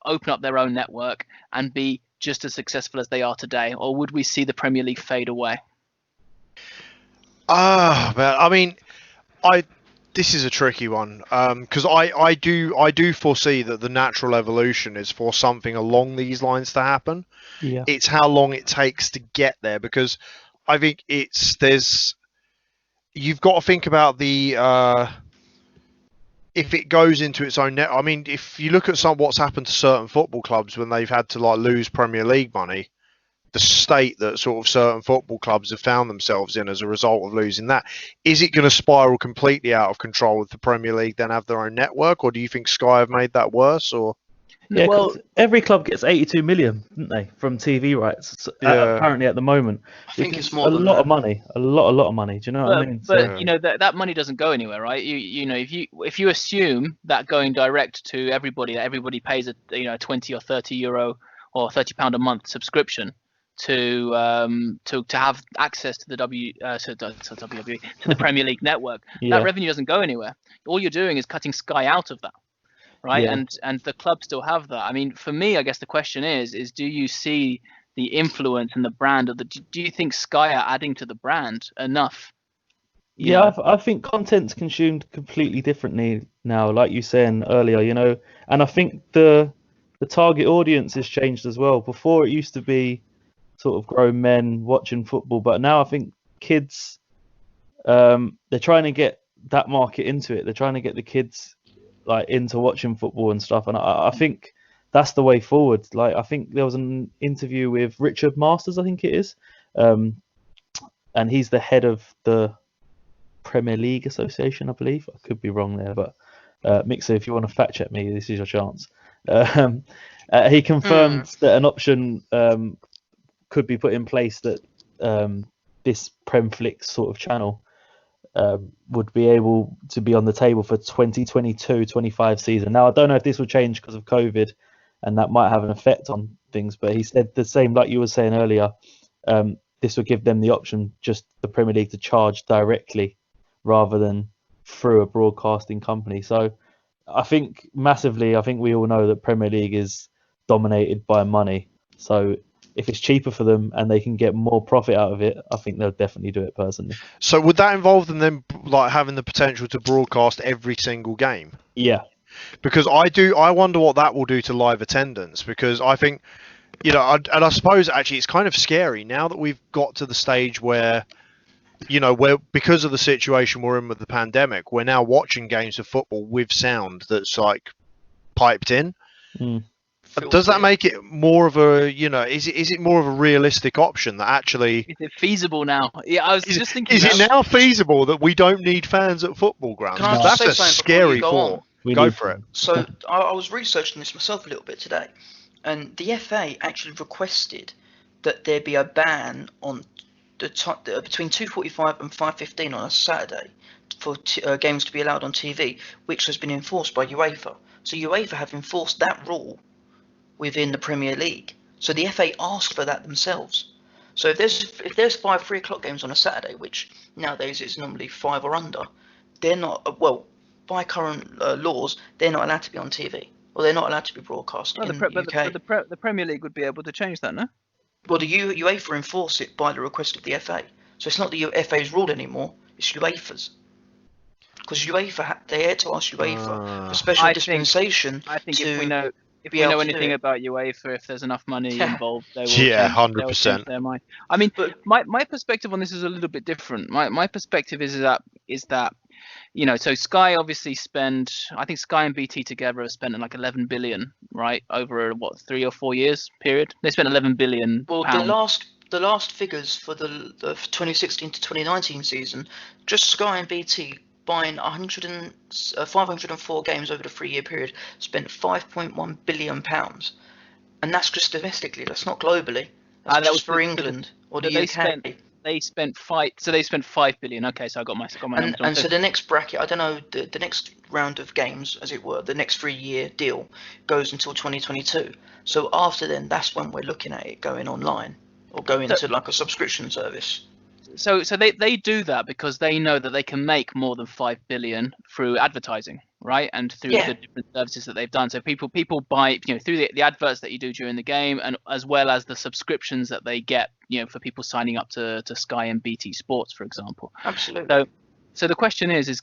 open up their own network and be just as successful as they are today, or would we see the Premier League fade away? Man, I mean, this is a tricky one, because I do foresee that the natural evolution is for something along these lines to happen. Yeah. It's how long it takes to get there, because I think you've got to think about if it goes into its own net. I mean, if you look at what's happened to certain football clubs when they've had to lose Premier League money, the state that sort of certain football clubs have found themselves in as a result of losing that, is it going to spiral completely out of control with the Premier League then have their own network, or do you think Sky have made that worse? Or yeah, well, every club gets 82 million, didn't they, from TV rights? Apparently at the moment, I think it's more a than lot that. of money, a lot of money. Do you know what I mean? But that money doesn't go anywhere, right? If you assume that going direct to everybody, that everybody pays a 20 or 30 euro or £30 a month subscription to have access to the WWE, to the Premier League network, that revenue doesn't go anywhere. All you're doing is cutting Sky out of that, right? Yeah. And the clubs still have that. I mean, for me, I guess the question is do you see the influence and the brand of do you think Sky are adding to the brand enough? I think content's consumed completely differently now, like you saying earlier, and I think the target audience has changed as well. Before it used to be sort of grown men watching football, but now I think kids, they're trying to get that market into it. They're trying to get the kids into watching football and stuff, and I think that's the way forward. I think there was an interview with Richard Masters, I think it is, and he's the head of the Premier League Association, I believe. I could be wrong there, but Mixer, if you want to fact check me, this is your chance. He confirmed that an option could be put in place that this Premflix sort of channel would be able to be on the table for 2022-25 season. Now, I don't know if this will change because of COVID, and that might have an effect on things, but he said the same, like you were saying earlier, this would give them the option, just the Premier League, to charge directly rather than through a broadcasting company. So I think massively, I think we all know that Premier League is dominated by money. So if it's cheaper for them and they can get more profit out of it, I think they'll definitely do it personally. So would that involve them then having the potential to broadcast every single game? Yeah. Because I wonder what that will do to live attendance, because I think, and I suppose actually it's kind of scary now that we've got to the stage where, where because of the situation we're in with the pandemic, we're now watching games of football with sound that's piped in. Does that make it more of a, is it more of a realistic option that actually... Is it feasible now? Yeah, I was just thinking... Is it now feasible that we don't need fans at football grounds? That's a scary thought. Go for it. So I was researching this myself a little bit today, and the FA actually requested that there be a ban on between 2:45 and 5:15 on a Saturday for games to be allowed on TV, which has been enforced by UEFA. So UEFA have enforced that rule within the Premier League. So the FA asked for that themselves. So if there's 5 3:00 games on a Saturday, which nowadays is normally 5 or under, they're not, by current laws, they're not allowed to be on TV, or they're not allowed to be broadcast in the UK. But the Premier League would be able to change that, no? Well, the UEFA enforce it by the request of the FA. So it's not the FA's rule anymore, it's UEFA's. Because UEFA, they had to ask UEFA for special dispensation. I think if be we able know to do anything it. about UEFA, if there's enough money involved, they will Yeah, change, they'll 100%. change their mind. I mean, But my perspective on this is a little bit different. My perspective is that so Sky obviously I think Sky and BT together have spent like 11 billion, right, over a 3 or 4 years period. They spent 11 billion well, pounds. the last figures for the 2016 to 2019 season, just Sky and BT buying 504 games over the 3-year period, spent 5.1 billion pounds, and that's just domestically. That's not globally. That's That just was for England or the they UK. spent 5 billion. Okay, so I got my numbers wrong. And so the next bracket, I don't know, the next round of games, as it were, the next 3-year deal goes until 2022. So after then, that's when we're looking at it going online or going to like a subscription service. So they do that because they know that they can make more than 5 billion through advertising, right? And through the different services that they've done. So people buy, through the adverts that you do during the game, and as well as the subscriptions that they get, for people signing up to Sky and BT Sports, for example. Absolutely. So the question is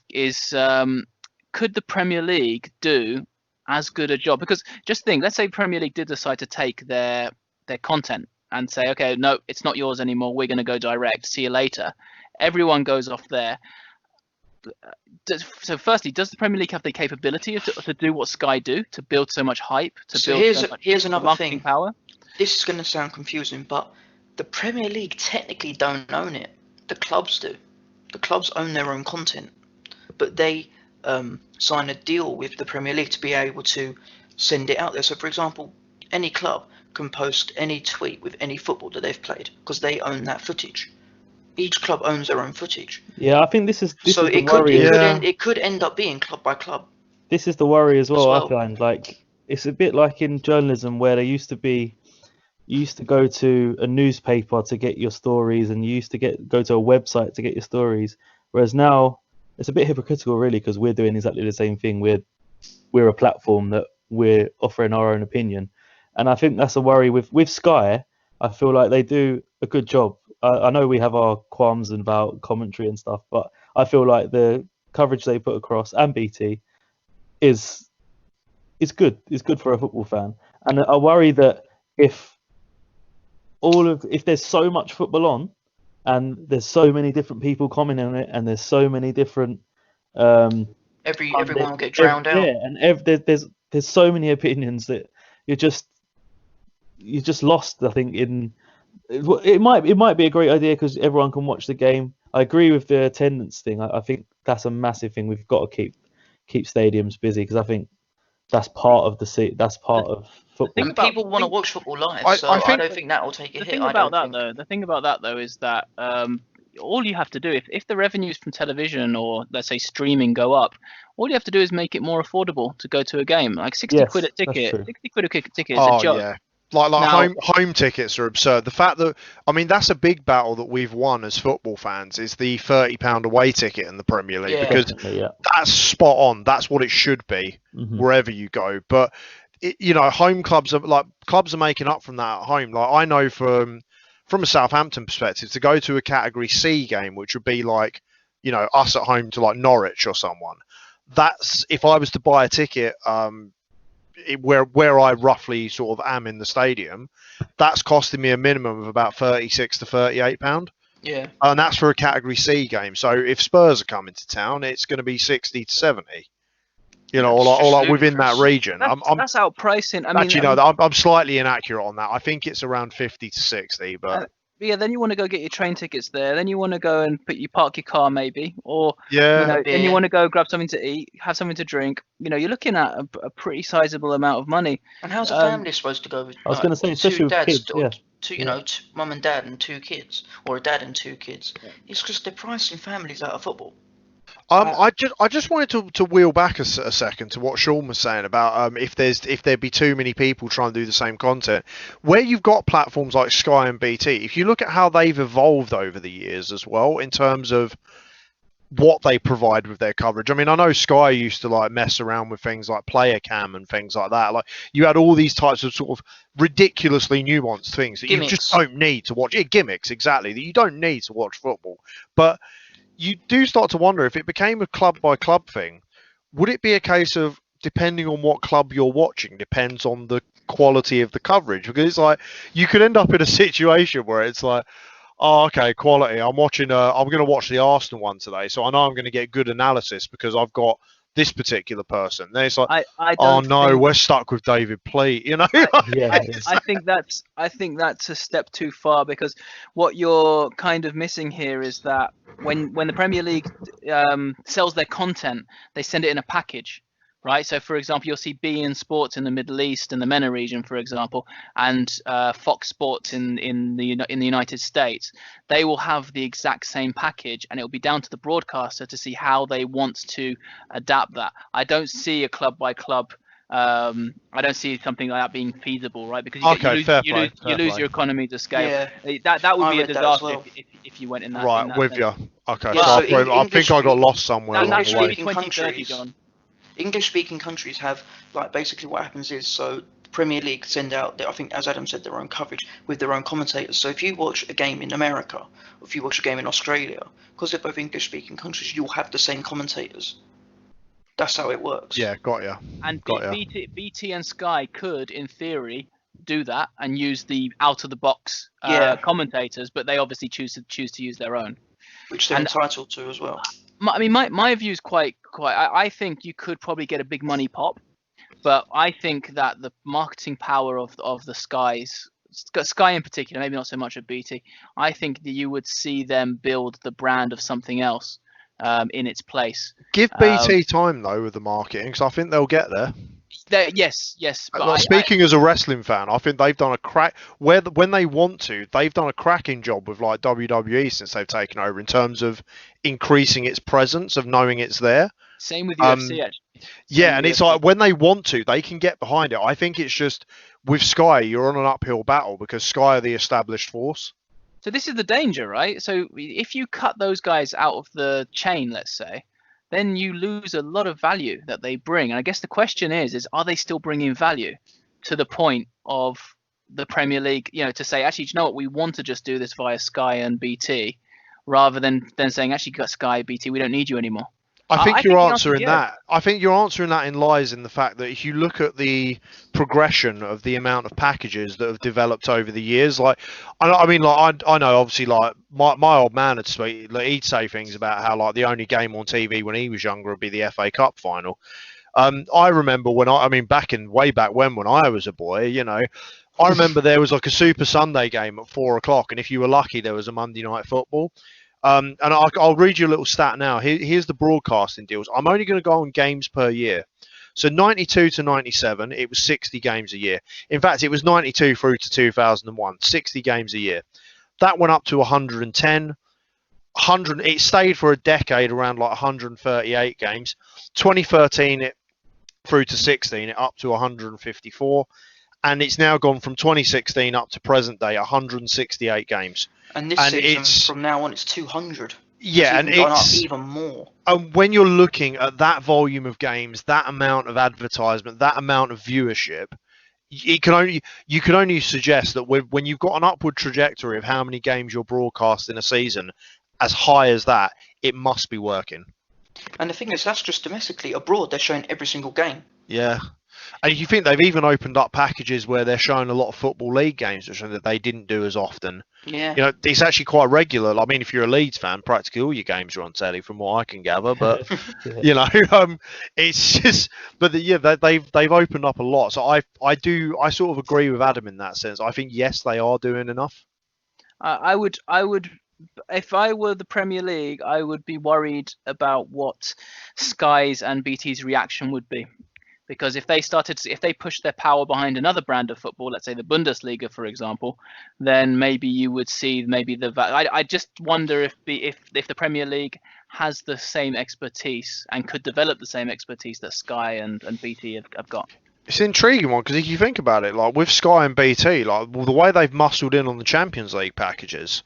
could the Premier League do as good a job? Because just think, let's say Premier League did decide to take their content and say, okay, no, it's not yours anymore. We're going to go direct. See you later. Everyone goes off there. So firstly, does the Premier League have the capability to do what Sky do, to build so much hype, here's another marketing thing. Power? This is going to sound confusing, but the Premier League technically don't own it. The clubs do. The clubs own their own content, but they sign a deal with the Premier League to be able to send it out there. So, for example, any club can post any tweet with any football that they've played because they own that footage. Each club owns their own footage. Yeah, I think this is So the worry. it could end up being club by club. This is the worry as well. I find like it's a bit like in journalism where you used to go to a newspaper to get your stories, and you used to go to a website to get your stories. Whereas now it's a bit hypocritical, really, because we're doing exactly the same thing. We're a platform that we're offering our own opinion, and I think that's a worry with Sky. I feel like they do a good job. I know we have our qualms about commentary and stuff, but I feel like the coverage they put across, and BT, is good. It's good for a football fan, and I worry that if there's so much football on, and there's so many different people commenting on it, and there's so many different everyone will get drowned out. Yeah, and there's so many opinions that you're just lost. I think it might be a great idea because everyone can watch the game. I agree with the attendance thing. I think that's a massive thing. We've got to keep stadiums busy because I think that's part of football. And people want to watch football live, I don't think that will take a hit. The thing about that though is that all you have to do, if the revenues from television or let's say streaming go up, all you have to do is make it more affordable to go to a game. Like 60 quid a ticket. 60 quid a ticket is a joke. Yeah. Like home tickets are absurd. The fact that, I mean, that's a big battle that we've won as football fans is the £30 away ticket in the Premier League, because that's spot on. That's what it should be wherever you go. But home clubs are making up from that at home. Like I know from a Southampton perspective, to go to a Category C game, which would be like, us at home to like Norwich or someone. That's if I was to buy a ticket. Where I roughly sort of am in the stadium, that's costing me a minimum of about £36 to £38. Yeah. And that's for a Category C game. So if Spurs are coming to town, it's going to be 60 to 70. Or like within that region. That's outpricing. I'm slightly inaccurate on that. I think it's around 50 to 60, but. Yeah, then you want to go get your train tickets there. Then you want to go and park your car maybe, or then you want to go grab something to eat, have something to drink. You're looking at a pretty sizable amount of money. And how's a family supposed to go with? I was going to say, especially with kids, mum and dad and 2 kids, or a dad and 2 kids. Yeah. It's just they're pricing families out of football. I just wanted to wheel back a second to what Sean was saying about if there'd be too many people trying to do the same content. Where you've got platforms like Sky and BT, if you look at how they've evolved over the years as well in terms of what they provide with their coverage. I mean, I know Sky used to mess around with things like player cam and things like that. Like you had all these types of sort of ridiculously nuanced things that gimmicks. You just don't need to watch. Gimmicks, exactly, that you don't need to watch football. But you do start to wonder if it became a club by club thing, would it be a case of depending on what club you're watching, depends on the quality of the coverage, because it's like you could end up in a situation where it's like, oh, okay, quality. I'm going to watch the Arsenal one today, so I know I'm going to get good analysis because I've got this particular person. Then it's like, I oh don't no, think, we're stuck with David Pleat, you know? Yeah. I think that's a step too far, because what you're kind of missing here is that when the Premier League sells their content, they send it in a package, right? So, for example, you'll see beIN Sports in the Middle East and the MENA region, for example, and Fox Sports in the United States. They will have the exact same package, and it will be down to the broadcaster to see how they want to adapt that. I don't see a club by club. I don't see something like that being feasible, right? Because you lose your economies of scale. Yeah. That would I be a read that as disaster well. if you went in that. Right, in that with sense. you. Okay, Yeah, so so I think I got lost somewhere along That's the way. maybe 2030, John. English-speaking countries have, like, basically what happens is, so Premier League send out, I think, as Adam said, their own coverage with their own commentators. So if you watch a game in America, or if you watch a game in Australia, because they're both English-speaking countries, you'll have the same commentators. That's how it works. Yeah, got you. And Got ya. BT and Sky could, in theory, do that and use the out-of-the-box Yeah. commentators, but they obviously choose to use their own. Which they're And- entitled to as well. My view is quite. I think you could probably get a big money pop, but I think that the marketing power of the Sky in particular, maybe not so much at BT, I think that you would see them build the brand of something else in its place. Give BT time though with the marketing, because I think they'll get there. Yes. But Like, speaking as a wrestling fan, I think they've done when they want to, they've done a cracking job with like WWE since they've taken over in terms of increasing its presence, of knowing it's there. Same with UFC, actually. Yeah, and it's like when they want to, they can get behind it. I think it's just with Sky, you're on an uphill battle because Sky are the established force. So this is the danger, right? So if you cut those guys out of the chain, let's say, then you lose a lot of value that they bring. And I guess the question is are they still bringing value to the point of the Premier League, to say, actually, do you know what, we want to just do this via Sky and BT, rather than saying, actually, got Sky, BT, we don't need you anymore. I think the your answer answer is in yes. that. I think your answer in that lies in the fact that if you look at the progression of the amount of packages that have developed over the years, like I mean, like I know obviously, like my old man he'd say things about how like the only game on TV when he was younger would be the FA Cup final. I remember when way back when I was a boy, I remember there was like a Super Sunday game at 4 o'clock, and if you were lucky, there was a Monday night football. And I'll read you a little stat now. Here's the broadcasting deals. I'm only going to go on games per year. So 92 to 97, it was 60 games a year. In fact, it was 92 through to 2001, 60 games a year. That went up to 110. It stayed for a decade around like 138 games. 2013, it through to 16, it up to 154. And it's now gone from 2016 up to present day, 168 games. And this season, from now on, it's 200. Yeah, and gone it's up even more. And when you're looking at that volume of games, that amount of advertisement, that amount of viewership, you can only suggest that when you've got an upward trajectory of how many games you're broadcast in a season, as high as that, it must be working. And the thing is, that's just domestically. Abroad, they're showing every single game. Yeah. And you think they've even opened up packages where they're showing a lot of Football League games, which that they didn't do as often. Yeah. It's actually quite regular. I mean, if you're a Leeds fan, practically all your games are on telly, from what I can gather. But it's just. But they've opened up a lot. So I sort of agree with Adam in that sense. I think yes, they are doing enough. I would. If I were the Premier League, I would be worried about what Sky's and BT's reaction would be. Because if they push their power behind another brand of football, let's say the Bundesliga, for example, then maybe you would see I just wonder if the Premier League has the same expertise and could develop the same expertise that Sky and BT have got. It's an intriguing one because if you think about it, like with Sky and BT, like the way they've muscled in on the Champions League packages,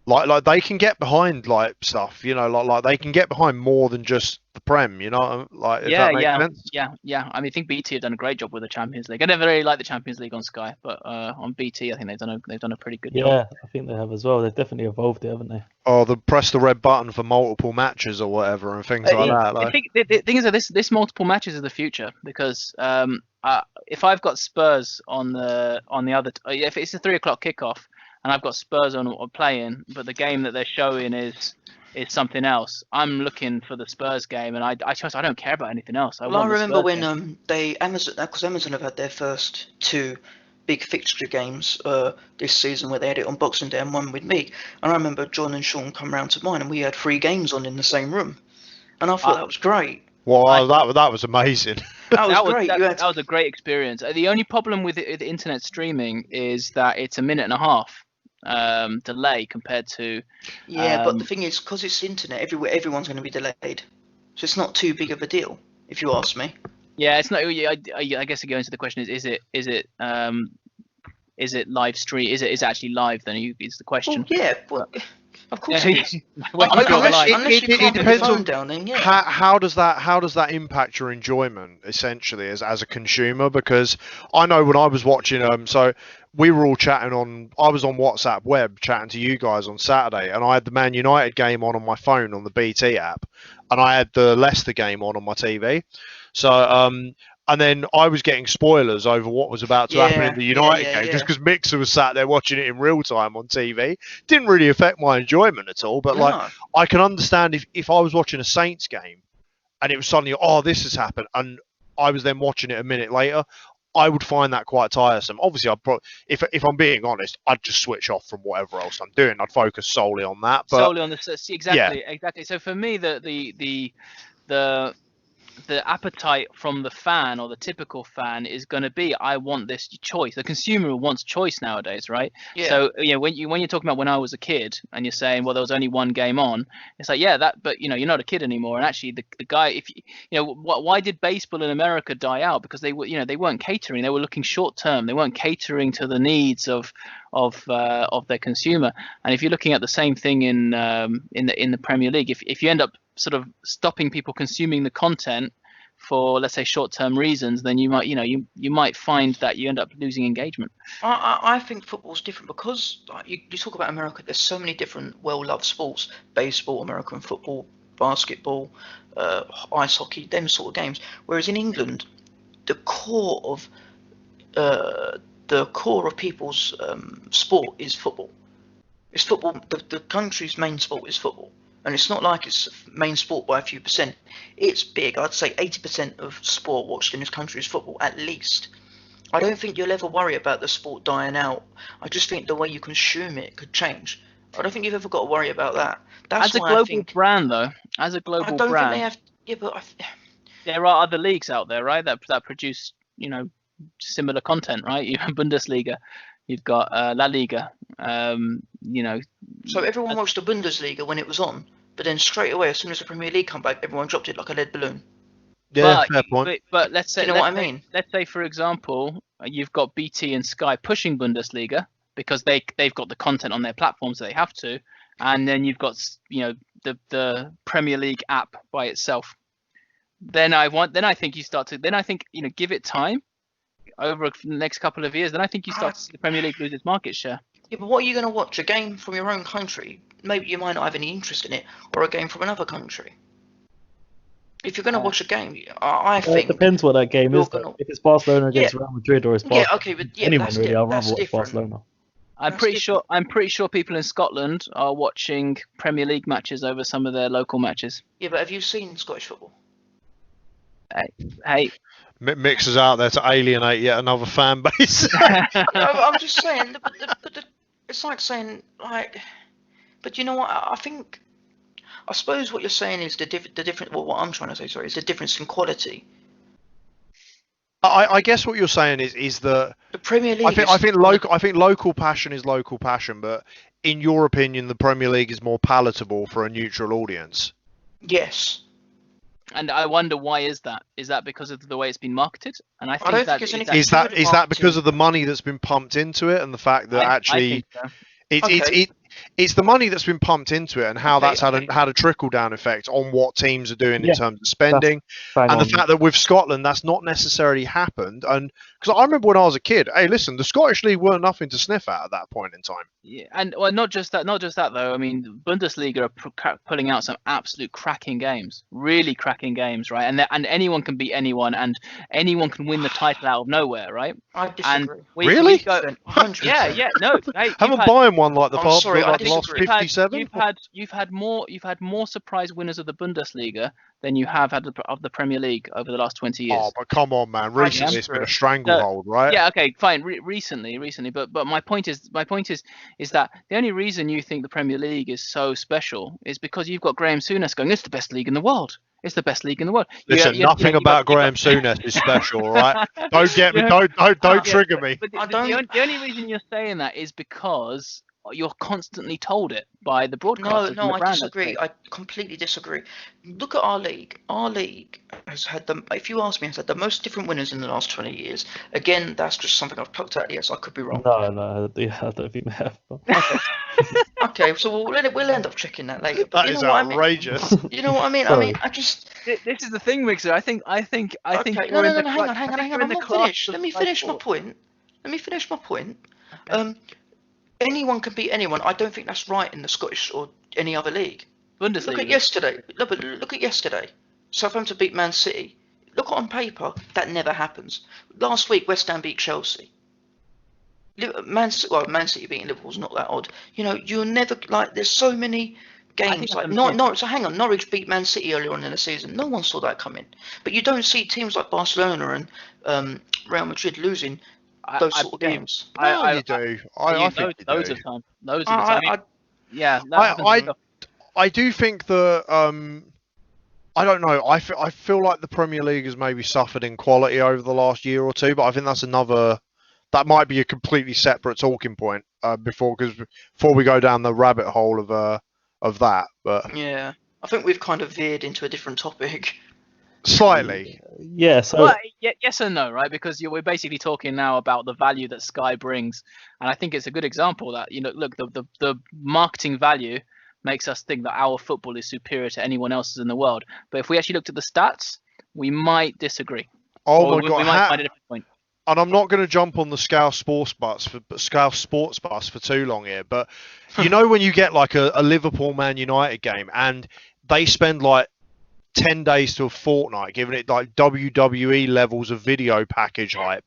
like they can get behind like stuff, like they can get behind more than just the Prem. You know, like if Yeah, that makes yeah, sense. yeah. I mean, I think BT have done a great job with the Champions League. I never really liked the Champions League on Sky, but on BT, I think they've done a pretty good job. Yeah, I think they have as well. They've definitely evolved it, haven't they? Or the press the red button for multiple matches or whatever and things like yeah. that. I Like, think the thing is that this multiple matches is the future because if I've got Spurs on the other, if it's a 3 o'clock kickoff and I've got Spurs on playing, but the game that they're showing is something else, I'm looking for the Spurs game, and I don't care about anything else. Well, I remember when game. Amazon have had their first 2 big fixture games this season where they had it on Boxing Day and one with me. And I remember John and Sean come round to mine and we had 3 games on in the same room. And I thought that was great. well, that was amazing. That was great. That was a great experience. The only problem with the internet streaming is that it's a minute and a half delay compared to. Yeah, but the thing is, because it's internet, everyone's going to be delayed, so it's not too big of a deal, if you ask me. Yeah, it's not. I guess to go into the question is it live stream? Is it actually live? Then is the question. Well, yeah, well, of course it is. Unless you can't put your phone down, then yeah. How does that impact your enjoyment essentially as a consumer? Because I know when I was watching so we were all chatting I was on WhatsApp web chatting to you guys on Saturday, and I had the Man United game on my phone on the BT app, and I had the Leicester game on my TV. So and then I was getting spoilers over what was about to happen in the United game, just because Mixer was sat there watching it in real time on TV. Didn't really affect my enjoyment at all, but like I can understand if I was watching a Saints game and it was suddenly, oh, this has happened, and I was then watching it a minute later, I would find that quite tiresome. Obviously, if I'm being honest, I'd just switch off from whatever else I'm doing. I'd focus solely on that. But solely on exactly. So for me, the appetite from the fan or the typical fan is going to be, I want this choice. The consumer wants choice nowadays, right? Yeah. So when you're talking about when I was a kid and you're saying, well, there was only one game on, it's like, yeah, but you're not a kid anymore. And actually, the guy, why did baseball in America die out? Because they weren't catering. They were looking short term. They weren't catering to the needs of their consumer. And if you're looking at the same thing in the Premier League, if you end up sort of stopping people consuming the content for, let's say, short-term reasons, then you might find that you end up losing engagement. I think football's different because you talk about America. There's so many different well-loved sports: baseball, American football, basketball, ice hockey, them sort of games. Whereas in England, the core of people's sport is football. It's football. The country's main sport is football. And it's not like it's main sport by a few percent. It's big. I'd say 80% of sport watched in this country is football, at least. I don't think you'll ever worry about the sport dying out. I just think the way you consume it could change. I don't think you've ever got to worry about that. That's as a global brand, though, as a global brand, I don't think they have. Yeah, but there are other leagues out there, right, that produce similar content, right? You have Bundesliga. You've got La Liga, So everyone watched the Bundesliga when it was on, but then straight away, as soon as the Premier League come back, everyone dropped it like a lead balloon. Yeah, fair point. But let's say, do you know what I mean? Let's say, for example, you've got BT and Sky pushing Bundesliga because they've got the content on their platforms, so they have to, and then you've got the Premier League app by itself. Then I think give it time. Over the next couple of years, then I think you start to see the Premier League lose its market share. Yeah, but what are you going to watch? A game from your own country? Maybe you might not have any interest in it, or a game from another country. If you're going to watch a game, I think it depends what that game is. If it's Barcelona against Real Madrid, or it's anyone really, I'd rather watch Barcelona. I'm pretty sure people in Scotland are watching Premier League matches over some of their local matches. Yeah, but have you seen Scottish football? Hey. Mixers out there to alienate yet another fan base. I'm just saying, but it's like saying, like, but you know what? I suppose what you're saying is the different. Well, what I'm trying to say, sorry, is the difference in quality. I guess what you're saying is that the Premier League. I think local passion is local passion, but in your opinion, the Premier League is more palatable for a neutral audience. Yes. And I wonder why is that? Is that because of the way it's been marketed? And I think is that because of the money that's been pumped into it and the fact that it's the money that's been pumped into it and how Okay, that's had a trickle down effect on what teams are doing in Yeah, terms of spending, bang and the on. fact that with Scotland that's not necessarily happened. And because I remember when I was a kid, hey, listen, the Scottish League weren't nothing to sniff at that point in time. Yeah, and well, not just that though. I mean, Bundesliga are pulling out some absolute cracking games, really cracking games, right? And anyone can beat anyone, and anyone can win the title out of nowhere, right? I disagree. Really? Go, 100%. yeah, no. Hey, Haven't buying one like the I'm sorry, I like the last disagree. 57. You've had more surprise winners of the Bundesliga than you have had of the Premier League over the last 20 years. Oh, but come on, man! Recently, it's been a stranglehold, right? Yeah, okay, fine. Recently, but my point is that the only reason you think the Premier League is so special is because you've got Graham Souness going, it's the best league in the world. It's the best league in the world. Listen, nothing about Graham Souness is special, right? Don't get me. Don't trigger me. But the only reason you're saying that is because you're constantly told it by the broadcasters. No, I disagree. I completely disagree. Look at our league. Our league has had if you ask me, has had the most different winners in the last 20 years. Again, that's just something I've plucked out. Yes, I could be wrong. No, yeah, I don't think they have. Okay, so we'll end up checking that later. But That is outrageous. You know what I mean? Sorry. I just. This is the thing, Mixer. I think. Okay, no, hang on. I'm not finished. Let me finish my point. Okay. Anyone can beat anyone. I don't think that's right in the Scottish or any other league. Bundesliga. Look at yesterday. Look at yesterday. Southampton beat Man City. Look on paper, that never happens. Last week, West Ham beat Chelsea. Man City beating Liverpool is not that odd. You know, you're never there's so many games like Norwich. So hang on, Norwich beat Man City earlier on in the season. No one saw that coming. But you don't see teams like Barcelona and Real Madrid losing those sort of games. You do. I think you do. Loads of time. Yeah. I do think that I don't know. I feel like the Premier League has maybe suffered in quality over the last year or two, but I think that might be a completely separate talking point before we go down the rabbit hole of that. But yeah, I think we've kind of veered into a different topic. Slightly. Yeah. So yes and no, right? Because we're basically talking now about the value that Sky brings, and I think it's a good example that look, the marketing value makes us think that our football is superior to anyone else's in the world. But if we actually looked at the stats, we might disagree. Oh my God! We might find a different point. And I'm not going to jump on the Scouse Sports Bus for too long here, but when you get like a Liverpool Man United game and they spend like 10 days to a fortnight giving it like WWE levels of video package hype,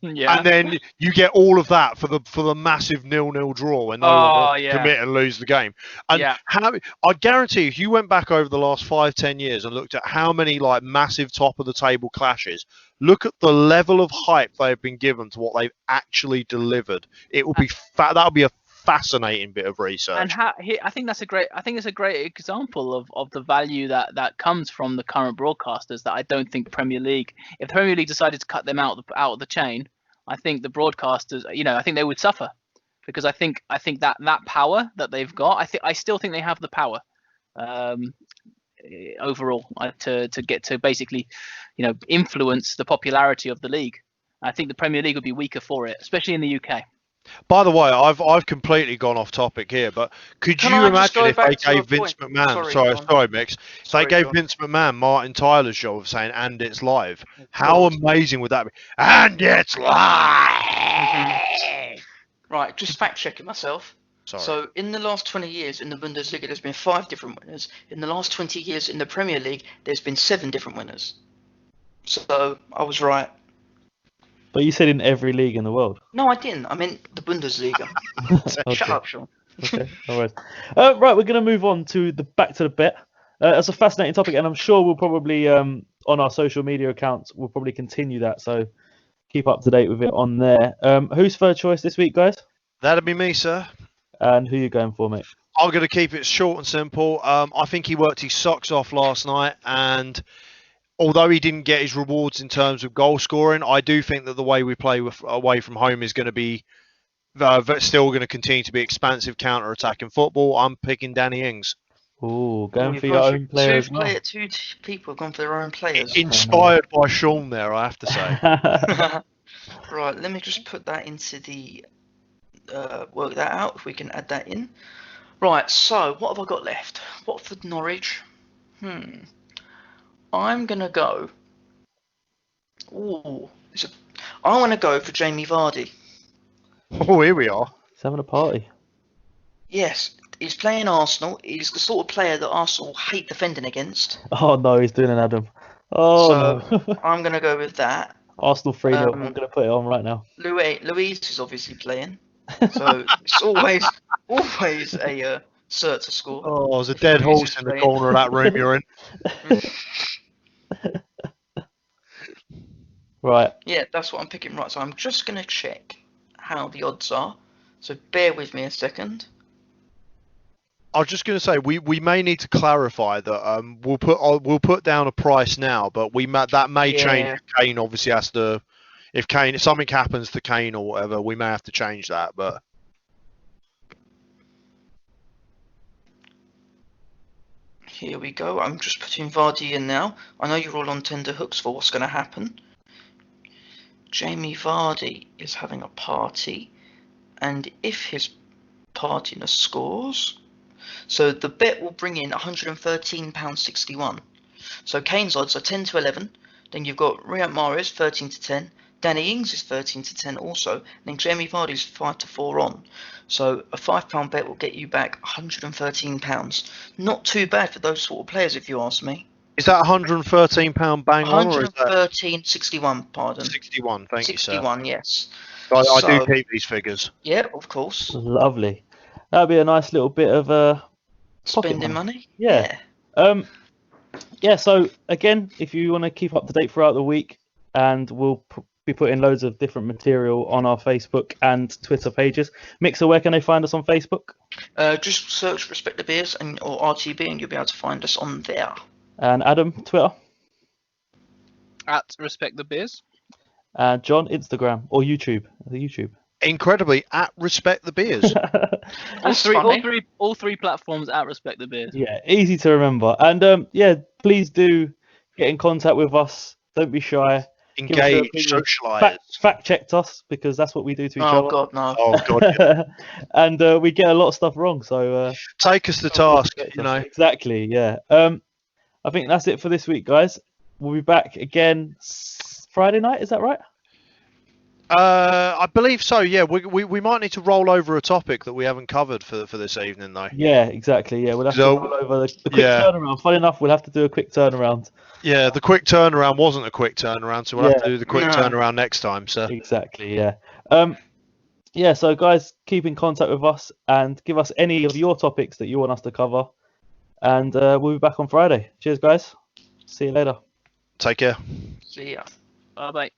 yeah. And then you get all of that for the massive 0-0 draw when no one will commit and lose the game. And I guarantee if you went back over the last 5-10 years and looked at how many like massive top of the table clashes, look at the level of hype they've been given to what they've actually delivered. It will be that'll be a fascinating bit of research. And I think it's a great example of the value that comes from the current broadcasters that I don't think Premier League, if the Premier League decided to cut them out of the chain, I think the broadcasters, I think they would suffer, because I think that power that they've got, I still think they have the power overall to get to basically influence the popularity of the league. I think the Premier League would be weaker for it, especially in the UK. By the way, I've completely gone off topic here, but could you imagine if they gave Vince McMahon, sorry, Mix, if they gave Vince McMahon Martin Tyler's job of saying, and it's live, how amazing would that be? And it's live! Right, just fact checking myself. Sorry. So in the last 20 years in the Bundesliga, there's been 5 different winners. In the last 20 years in the Premier League, there's been 7 different winners. So I was right. But you said in every league in the world. No, I didn't. I meant the Bundesliga. Okay. Shut up, Sean. Okay, no worries. Right, we're going to move on to back to the bet. It's a fascinating topic, and I'm sure we'll probably on our social media accounts we'll probably continue that. So keep up to date with it on there. Who's third choice this week, guys? That'd be me, sir. And who are you going for, mate? I'm going to keep it short and simple. I think he worked his socks off last night, and although he didn't get his rewards in terms of goal scoring, I do think that the way we play away from home is going to be still going to continue to be expansive counter-attacking football. I'm picking Danny Ings. Ooh, going for your own player as well. Two people have gone for their own players. Inspired by Sean there, I have to say. Right, let me just put that into the work that out if we can add that in. Right, so what have I got left? Watford, Norwich. I'm gonna go. I want to go for Jamie Vardy. Oh, here we are. He's having a party. Yes, he's playing Arsenal. He's the sort of player that Arsenal hate defending against. Oh no, he's doing an Adam. Oh So no. I'm gonna go with that. Arsenal 3-0. I'm going to put it on right now. Louise is obviously playing, so it's always a cert to score. Oh, there's a dead horse in the corner of that room you're in. Right. Yeah, that's what I'm picking. Right, so I'm just going to check how the odds are. So bear with me a second. I was just going to say we may need to clarify that we'll put down a price now, but that may change if Kane obviously has to. If something happens to Kane or whatever, we may have to change that. But here we go. I'm just putting Vardy in now. I know you're all on tender hooks for what's going to happen. Jamie Vardy is having a party, and if his partner scores. So the bet will bring in £113.61. So Kane's odds are 10 to 11. Then you've got Riyad Mahrez 13 to 10. Danny Ings is 13 to 10 also. And then Jamie Vardy's 5 to 4 on. So a £5 bet will get you back £113. Not too bad for those sort of players, if you ask me. Is that £113 bang on, or is that 113.61? Pardon. 61. Thank you, sir. 61, yes. I do keep these figures. Yeah, of course. Lovely. That'd be a nice little bit of spending money. Yeah. So again, if you want to keep up to date throughout the week, and we'll be putting loads of different material on our Facebook and Twitter pages. Mixer, where can they find us on Facebook? Just search Respect the Beers or RTB, and you'll be able to find us on there. And Adam, Twitter? At Respect the Beers. And John, Instagram or YouTube? YouTube. Incredibly, at Respect the Beers. all three platforms at Respect the Beers. Yeah, easy to remember. And please do get in contact with us. Don't be shy. Engage, socialise. Fact checked us, because that's what we do to each other. Oh God, no. Oh God. Yeah. And we get a lot of stuff wrong. So take us to task. You know. Exactly. Yeah. I think that's it for this week, guys. We'll be back again Friday night. Is that right? I believe so. Yeah, we might need to roll over a topic that we haven't covered for this evening, though. Yeah, exactly. Yeah, we'll have to roll over the quick turnaround. Funny enough, we'll have to do a quick turnaround. Yeah, the quick turnaround wasn't a quick turnaround, so we'll have to do the quick turnaround next time. So exactly. Yeah. So guys, keep in contact with us and give us any of your topics that you want us to cover, and we'll be back on Friday. Cheers, guys. See you later. Take care. See ya. Bye bye.